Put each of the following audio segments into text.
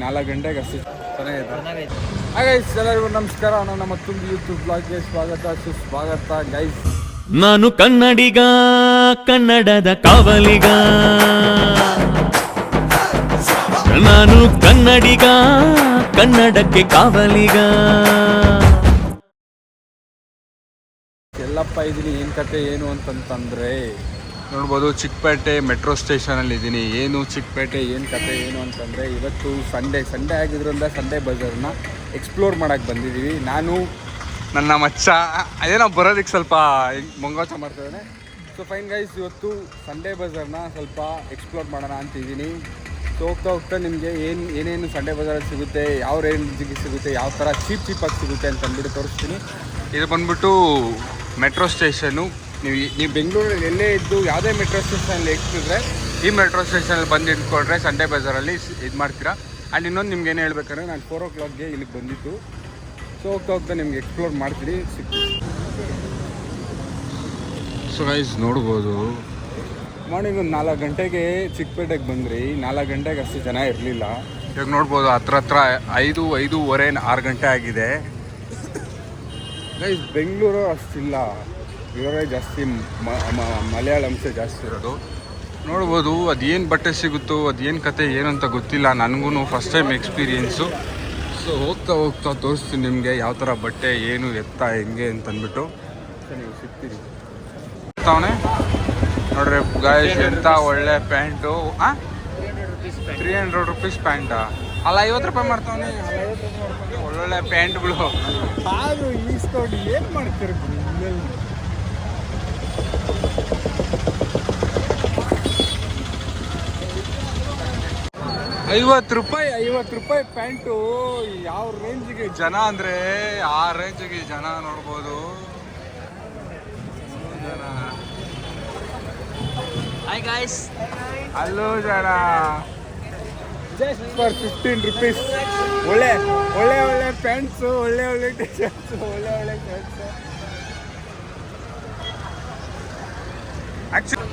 4 ಗಂಟೆಗೆ ಅಷ್ಟು ಚೆನ್ನಾಗಿದೆ. ಗೈಸ್ ಎಲ್ಲರಿಗೂ ನಮಸ್ಕಾರ. ನನ್ನ ಮತ್ತೊಂದು ಯೂಟ್ಯೂಬ್ ಬ್ಲಾಗ್ಗೆ ಸ್ವಾಗತ ಸುಸ್ವಾಗತ ಗೈಸ್. ನಾನು ಕನ್ನಡಿಗ, ಕನ್ನಡದ ಕಾವಲಿಗ. ನಾನು ಕನ್ನಡಿಗ, ಕನ್ನಡಕ್ಕೆ ಕಾವಲಿಗ. ಎಲ್ಲಪ್ಪ ಇದ್ದೀನಿ. ಏನು ಕತೆ ಏನು ಅಂತಂತಂದರೆ ನೋಡ್ಬೋದು, ಚಿಕ್ಕಪೇಟೆ ಮೆಟ್ರೋ ಸ್ಟೇಷನಲ್ಲಿ ಇದ್ದೀನಿ. ಏನು ಚಿಕ್ಕಪೇಟೆ ಏನು ಕತೆ ಏನು ಅಂತಂದರೆ, ಇವತ್ತು ಸಂಡೇ ಆಗಿದ್ರಿಂದ ಸಂಡೇ ಬಜಾರ್ನ ಎಕ್ಸ್ಪ್ಲೋರ್ ಮಾಡೋಕ್ಕೆ ಬಂದಿದ್ದೀವಿ. ನಾನು ನನ್ನ ಮಚ್ಚ ಅದೇನೋ ಬರೋದಕ್ಕೆ ಸ್ವಲ್ಪ ಮುಂಗೋಚ ಮಾಡ್ತಾಯಿದ್ದಾನೆ. ಸೊ ಫೈನ್ ಗೈಸ್, ಇವತ್ತು ಸಂಡೇ ಬಜಾರ್ನ ಸ್ವಲ್ಪ ಎಕ್ಸ್ಪ್ಲೋರ್ ಮಾಡೋಣ ಅಂತಿದ್ದೀನಿ. ಸೊ ಹೋಗ್ತಾ ನಿಮಗೆ ಏನೇನು ಸಂಡೇ ಬಜಾರಲ್ಲಿ ಸಿಗುತ್ತೆ, ಯಾವ ರೇಂಜಿಗೆ ಸಿಗುತ್ತೆ, ಯಾವ ಥರ ಚೀಪಾಗಿ ಸಿಗುತ್ತೆ ಅಂತ ಅಂದ್ಬಿಟ್ಟು ತೋರಿಸ್ತೀನಿ. ಇದು ಬಂದ್ಬಿಟ್ಟು ಮೆಟ್ರೋ ಸ್ಟೇಷನ್ನು. ನೀವು ಬೆಂಗಳೂರಲ್ಲಿ ಎಲ್ಲೇ ಇದ್ದು ಯಾವುದೇ ಮೆಟ್ರೋ ಸ್ಟೇಷನಲ್ಲಿ ಎಕ್ಕಿದ್ರೆ ಈ ಮೆಟ್ರೋ ಸ್ಟೇಷನಲ್ಲಿ ಬಂದು ಇಟ್ಕೊಂಡ್ರೆ ಸಂಡೇ ಬಜಾರಲ್ಲಿ ಇದು ಮಾಡ್ತೀರಾ. ಆ್ಯಂಡ್ ಇನ್ನೊಂದು ನಿಮ್ಗೆ ಏನು ಹೇಳ್ಬೇಕಂದ್ರೆ, ನಾನು 4 o'clockಗೆ ಇಲ್ಲಿಗೆ ಬಂದಿತ್ತು. ಸೊ ಹೋಗ್ತಾ ನಿಮ್ಗೆ ಎಕ್ಸ್ಪ್ಲೋರ್ ಮಾಡ್ತೀನಿ. ಸೊ ಗೈಸ್ ನೋಡ್ಬೋದು, ಮಾರ್ನಿಂಗ್ ಒಂದು 4 ಗಂಟೆಗೆ ಚಿಕ್ಕಪೇಟೆಗೆ ಬಂದ್ರಿ. 4 ಗಂಟೆಗೆ ಅಷ್ಟು ಜನ ಇರಲಿಲ್ಲ. ಇವಾಗ ನೋಡ್ಬೋದು ಹತ್ರ 5:30 6 ಗಂಟೆ ಆಗಿದೆ. ಗೈಸ್ ಬೆಂಗಳೂರು ಅಷ್ಟಿಲ್ಲ, ಇವರೇ ಜಾಸ್ತಿ ಮಲಯಾಳಂಸೆ ಜಾಸ್ತಿ ಇರೋದು. ನೋಡ್ಬೋದು, ಅದೇನು ಬಟ್ಟೆ ಸಿಗುತ್ತೋ ಅದೇನು ಕತೆ ಏನು ಅಂತ ಗೊತ್ತಿಲ್ಲ ನನಗೂ, ಫಸ್ಟ್ ಟೈಮ್ ಎಕ್ಸ್ಪೀರಿಯೆನ್ಸು. ಸೊ ಹೋಗ್ತಾ ತೋರಿಸ್ತೀನಿ ನಿಮಗೆ ಯಾವ ಥರ ಬಟ್ಟೆ ಏನು ಎತ್ತ ಹೆಂಗೆ ಅಂತಂದ್ಬಿಟ್ಟು. ನೀವು ಸಿಗ್ತೀರಿ ಅವನೇ ನೋಡ್ರಿ ಗಾಯ್ಸ್, ಎಂಥ ಒಳ್ಳೆ ಪ್ಯಾಂಟು. 300 rupees ಪ್ಯಾಂಟಾ? ಅಲ್ಲ 50 ರೂಪಾಯಿ ಮಾಡ್ತಾವನೆ. ಒಳ್ಳೊಳ್ಳೆ ಪ್ಯಾಂಟ್ಗಳು ಆದರೂ ಈಸ್ಕೊಂಡು ಏನು ಮಾಡ್ತೀರಿ? 50 ರೂಪಾಯಿ ಪ್ಯಾಂಟು. ಯಾವ ರೇಂಜಿಗೆ ಜನ ಅಂದರೆ ಆ ರೇಂಜಿಗೆ ಜನ ನೋಡ್ಬೋದು. ಹಾಯ್ ಗಾಯ್ಸ್, ಅಲ್ಲೂ ಜನ ಜಸ್ಟ್ ಫಾರ್ 15 rupees. ಒಳ್ಳೆ ಪ್ಯಾಂಟ್ಸು, ಒಳ್ಳೆ ಟಿ ಶರ್ಟ್ಸು, ಒಳ್ಳೆ ಶರ್ಟ್ಸು. ಆ್ಯಕ್ಚುಲಿ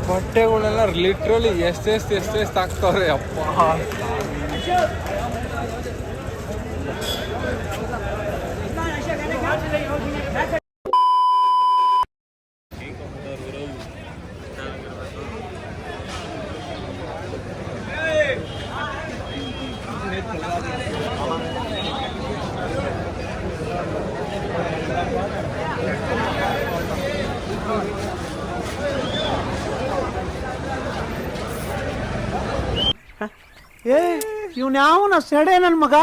ಬಟ್ಟೆಗಳೆಲ್ಲ ಲಿಟ್ರಲಿ ಎಷ್ಟೆಷ್ಟು ಆಗ್ತವ್ರೆ ಅಪ್ಪ. ಇವ್ನ್ಯಾವನ ಸೆಡೆ ನನ್ನ ಮಗ.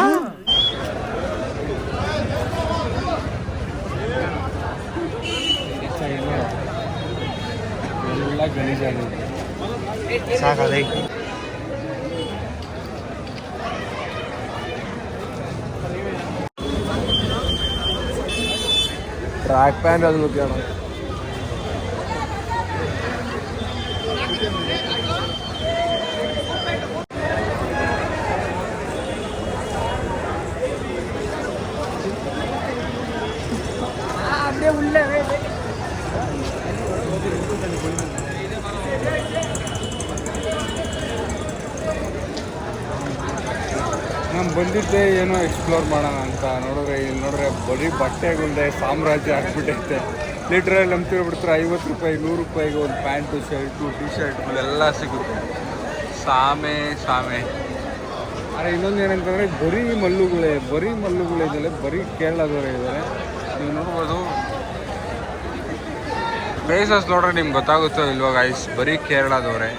ಎಲ್ಲ ಗಲೀಜಾಗಿದೆ. ಸಾಕಾಗೈತಿ. ട്രാക്ക് പാൻറ് അത് നോക്കിയാണ്. ನಾನು ಬಂದಿದ್ದೆ ಏನೋ ಎಕ್ಸ್ಪ್ಲೋರ್ ಮಾಡೋಣ ಅಂತ. ನೋಡಿದ್ರೆ ಇಲ್ಲಿ ನೋಡ್ರೆ ಬರೀ ಬಟ್ಟೆಗಳ್ದೆ ಸಾಮ್ರಾಜ್ಯ ಆಗ್ಬಿಟ್ಟೈತೆ. ಲೀಟ್ರಲ್ಲಿ ನಂಬ್ತಿರ್ಬಿಡ್ತಾರೆ 50 ರೂಪಾಯಿ 100 ರೂಪಾಯಿಗೆ ಒಂದು ಪ್ಯಾಂಟು ಶರ್ಟು ಟಿ ಶರ್ಟ್ಗಳೆಲ್ಲ ಸಿಗುತ್ತೆ. ಸಾಮೆ ಆದರೆ ಇನ್ನೊಂದು ಏನಂತಂದರೆ ಬರೀ ಮಲ್ಲುಗಳೇ ಇದ್ದಾರೆ, ಬರೀ ಕೇರಳದವರೇ ಇದ್ದಾರೆ. ನೀವು ನೋಡ್ಬೋದು ಪ್ಲೇಸಸ್ ನೋಡ್ರೆ ನಿಮ್ಗೆ ಗೊತ್ತಾಗುತ್ತೋ ಇಲ್ವಾಗ ಗೈಸ್, ಬರೀ ಕೇರಳದವರೇ.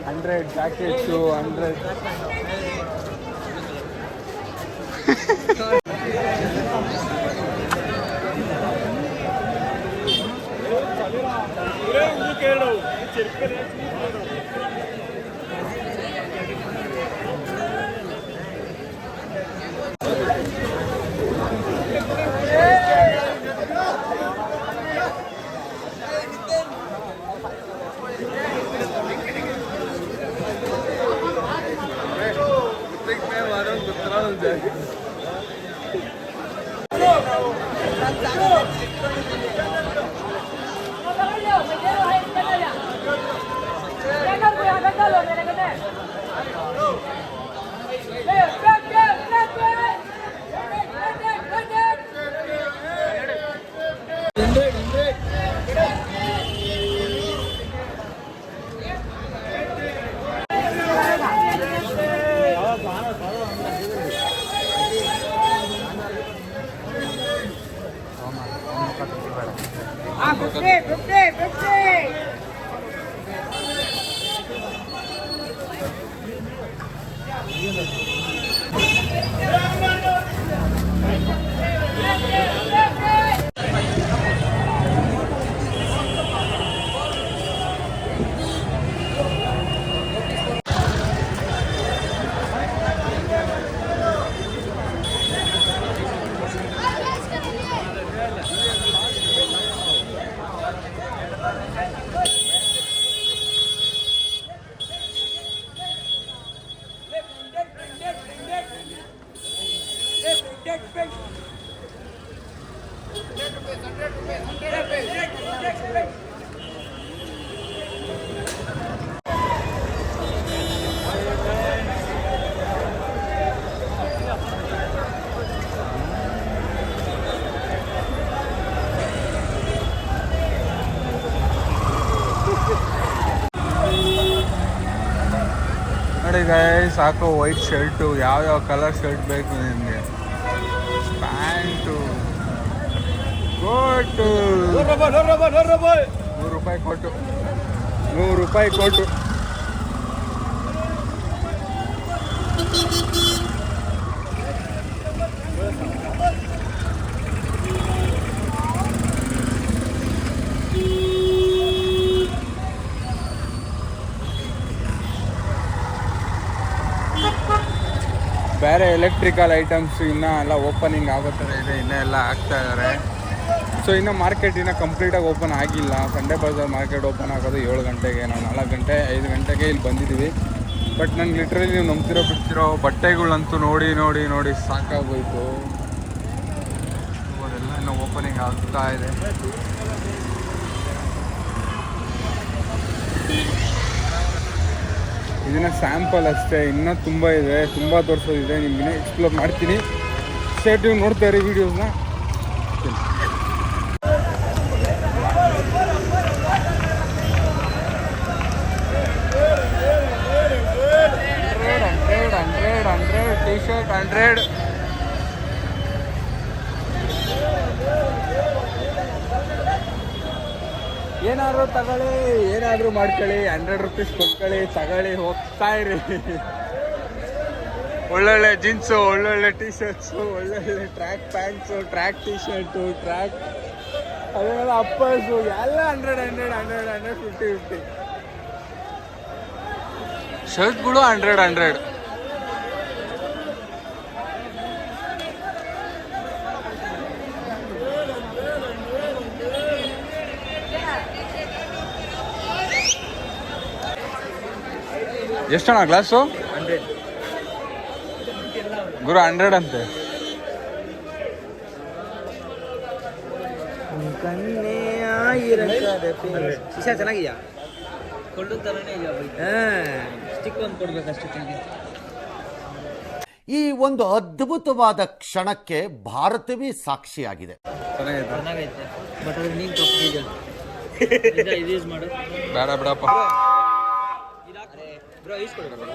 ಹಂಡ್ರೆಡ್ ಜಾಕೆಟ್ಸು 100 ನೋಡಿ ಗೈಸ್, ಹಾಕೋ ವೈಟ್ ಶರ್ಟು, ಯಾವ್ಯಾವ ಕಲರ್ ಶರ್ಟ್ ಬೇಕು ನಿಮಗೆ, ಪ್ಯಾಂಟು, ಕೋಟು, 100 ರೂಪಾಯಿ ಕೊಟ್ಟು 100 ರೂಪಾಯಿ ಕೊಟ್ಟು. ಬೇರೆ ಎಲೆಕ್ಟ್ರಿಕಲ್ ಐಟಮ್ಸ್ ಇನ್ನೂ ಎಲ್ಲ ಓಪನಿಂಗ್ ಆಗೋ ಥರ ಇದೆ, ಇನ್ನೂ ಎಲ್ಲ ಆಗ್ತಾ ಇದ್ದಾರೆ. ಸೊ ಇನ್ನೂ ಮಾರ್ಕೆಟ್ ಇನ್ನೂ ಕಂಪ್ಲೀಟಾಗಿ ಓಪನ್ ಆಗಿಲ್ಲ. ಸಂಡೇ ಬಜಾರ್ ಮಾರ್ಕೆಟ್ ಓಪನ್ ಆಗೋದು 7 ಗಂಟೆಗೆ, ನಾವು 4 ಗಂಟೆ 5 ಗಂಟೆಗೆ ಇಲ್ಲಿ ಬಂದಿದ್ದೀವಿ. ಬಟ್ ನಂಗೆ ಲಿಟ್ರಲಿ ನೀವು ನಂಬ್ತಿರೋ ಬಿಡ್ತಿರೋ ಬಟ್ಟೆಗಳಂತೂ ನೋಡಿ ಸಾಕಾಗೋಯ್ತು. ಅದೆಲ್ಲ ಇನ್ನೂ ಓಪನಿಂಗ್ ಆಗ್ತಾ ಇದೆ. ಇದನ್ನು ಸ್ಯಾಂಪಲ್ ಅಷ್ಟೇ, ಇನ್ನೂ ತುಂಬ ಇದೆ, ತುಂಬ ತೋರಿಸೋದಿದೆ, ನಿಮ್ಗೆ ಎಕ್ಸ್ಪ್ಲೋರ್ ಮಾಡ್ತೀನಿ. ಸ್ಟೇಟ್ ನೀವು ನೋಡ್ತಾ ಇರಿ ವೀಡಿಯೋಸ್ನ. Hundred T shirt 100. ಏನಾದರೂ ತಗೊಳ್ಳಿ, ಏನಾದರೂ ಮಾಡ್ಕೊಳ್ಳಿ, 100 ರೂಪೀಸ್ ಕೊಟ್ಕೊಳ್ಳಿ, ತಗೊಳ್ಳಿ, ಹೋಗ್ತಾ ಇರಿ. ಒಳ್ಳೊಳ್ಳೆ ಜೀನ್ಸು, ಒಳ್ಳೊಳ್ಳೆ ಟಿ ಶರ್ಟ್ಸು, ಒಳ್ಳೊಳ್ಳೆ track pants, track T shirt, track ಅದೆಲ್ಲ ಅಪ್ಪರ್ಸು ಎಲ್ಲ 100 50 ಶರ್ಟ್ಗಳು 100. ಎಷ್ಟಣ್ಣ ಗ್ಲಾಸು? 100 ಗುರು, 100 ಅಂತೆ. ಶಿಶಾ ಚೆನ್ನಾಗಿದೆಯಾ ಕೊಳ್ಳು ಥರನೇ ಸ್ಟಿಕ್ ಒಂದು ಕೊಡ್ಬೇಕಷ್ಟೇ. ಈ ಒಂದು ಅದ್ಭುತವಾದ ಕ್ಷಣಕ್ಕೆ ಭಾರತವೇ ಸಾಕ್ಷಿಯಾಗಿದೆ. ಚೆನ್ನಾಗೈತೆ ಬಟ್ ಅದ್ರ ನೀನು ತಪ್ಪಿದೆ ಇದು ಯೂಸ್ ಮಾಡು ಬೇಡ ಬಿಡಪ್ಪ. ಬ್ರೋ ಯೂಸ್ ಕೊಡು ಬ್ರೋ.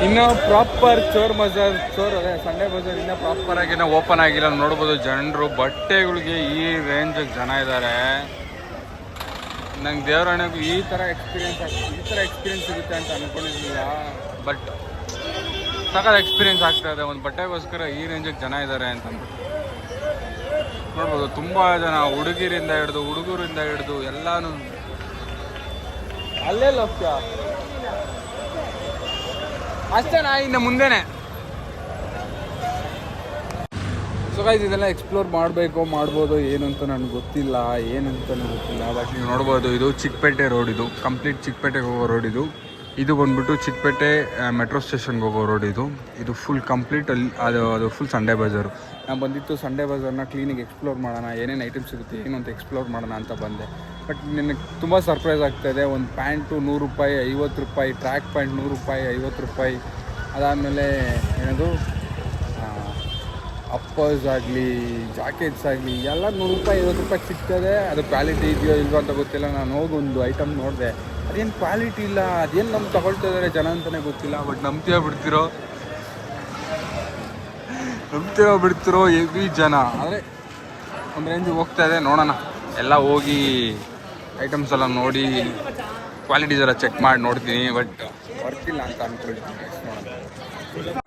ಇನ್ನು ಪ್ರಾಪರ್ ಚೋರ್ ಅದೇ ಸಂಡೇ ಬಜಾರ್ ಇನ್ನೂ ಪ್ರಾಪರ್ ಆಗಿ ಓಪನ್ ಆಗಿಲ್ಲ. ನೋಡ್ಬೋದು ಜನರು ಬಟ್ಟೆಗಳಿಗೆ ಈ ರೇಂಜಿಗೆ ಜನ ಇದ್ದಾರೆ. ನಂಗೆ ದೇವರಾಣೆಗೂ ಈ ಥರ ಎಕ್ಸ್ಪೀರಿಯನ್ಸ್ ಸಿಗುತ್ತೆ ಅಂತ ಅಂದ್ಕೊಂಡಿರಲಿಲ್ಲ. ಬಟ್ ಸಖತ್ ಎಕ್ಸ್ಪೀರಿಯನ್ಸ್ ಆಗ್ತಾ ಇದೆ. ಒಂದು ಬಟ್ಟೆಗೋಸ್ಕರ ಈ ರೇಂಜಿಗೆ ಜನ ಇದ್ದಾರೆ ಅಂತ ನೋಡ್ಬೋದು. ತುಂಬ ಜನ ಹುಡುಗರಿಂದ ಹಿಡಿದು ಎಲ್ಲಾನು ಅಲ್ಲೇ ಲೋಕ್ಯ ಅಷ್ಟೇ. ಇನ್ನು ಮುಂದೆನೆ ಸೊ ಗೈಸ್ ಇದೆಲ್ಲ ಎಕ್ಸ್ಪ್ಲೋರ್ ಮಾಡ್ಬೋದು ಏನು ಅಂತ ನನಗೆ ಗೊತ್ತಿಲ್ಲ. ಬಟ್ ನೀವು ನೋಡ್ಬೋದು ಇದು ಚಿಕ್ಕಪೇಟೆ ರೋಡ್. ಇದು ಕಂಪ್ಲೀಟ್ ಚಿಕ್ಕಪೇಟೆಗೆ ಹೋಗೋ ರೋಡ್. ಇದು ಬಂದ್ಬಿಟ್ಟು ಚಿಕ್ಕಪೇಟೆ ಮೆಟ್ರೋ ಸ್ಟೇಷನ್ಗೆ ಹೋಗೋ ರೋಡ್. ಇದು ಫುಲ್ ಕಂಪ್ಲೀಟ್ ಅದು ಫುಲ್ ಸಂಡೇ ಬಜಾರು. ನಾನು ಬಂದಿತ್ತು ಸಂಡೇ ಬಜಾರ್ನ ಕ್ಲೀನಿಗೆ ಎಕ್ಸ್ಪ್ಲೋರ್ ಮಾಡೋಣ, ಏನೇನು ಐಟಮ್ಸ್ ಸಿಗುತ್ತೆ ಏನು ಅಂತ ಎಕ್ಸ್ಪ್ಲೋರ್ ಮಾಡೋಣ ಅಂತ ಬಂದೆ. ಬಟ್ ನನಗೆ ತುಂಬ ಸರ್ಪ್ರೈಸ್ ಆಗ್ತಾಯಿದೆ. ಒಂದು ಪ್ಯಾಂಟು 100 ರೂಪಾಯಿ, 50 ರೂಪಾಯಿ, ಟ್ರ್ಯಾಕ್ ಪ್ಯಾಂಟ್ 100 ರೂಪಾಯಿ, 50 ರೂಪಾಯಿ. ಅದಾದಮೇಲೆ ಏನದು ಅಪ್ಪರ್ಸ್ ಆಗಲಿ ಜಾಕೆಟ್ಸ್ ಆಗಲಿ ಎಲ್ಲ 100 ರೂಪಾಯಿ 50 ರೂಪಾಯಿ ಸಿಗ್ತದೆ. ಅದು ಕ್ವಾಲಿಟಿ ಇದೆಯೋ ಇಲ್ವೋ ಅಂತ ಗೊತ್ತಿಲ್ಲ. ನಾನು ಹೋಗಿ ಒಂದು ಐಟಮ್ ನೋಡಿದೆ, ಅದೇನು ಕ್ವಾಲಿಟಿ ಇಲ್ಲ, ಅದೇನು ನಮ್ಗೆ ತಗೊಳ್ತಾ ಇದ್ದಾರೆ ಜನ ಅಂತಲೇ ಗೊತ್ತಿಲ್ಲ. ಬಟ್ ನಂಬ್ತೀವೋ ಬಿಡ್ತಿರೋ ಹೆವಿ ಜನ. ಆದರೆ ಒಂದು ರೇಂಜಿಗೆ ಹೋಗ್ತಾ ಇದೆ. ನೋಡೋಣ, ಎಲ್ಲ ಹೋಗಿ ಐಟಮ್ಸ್ ಎಲ್ಲ ನೋಡಿ ಕ್ವಾಲಿಟೀಸ್ ಎಲ್ಲ ಚೆಕ್ ಮಾಡಿ ನೋಡ್ತೀನಿ. ಬಟ್ ವರ್ತಿಲ್ಲ ಅಂತ ಅಂದ್ಕೊಳ್ತೀನಿ. ನೋಡೋಣ.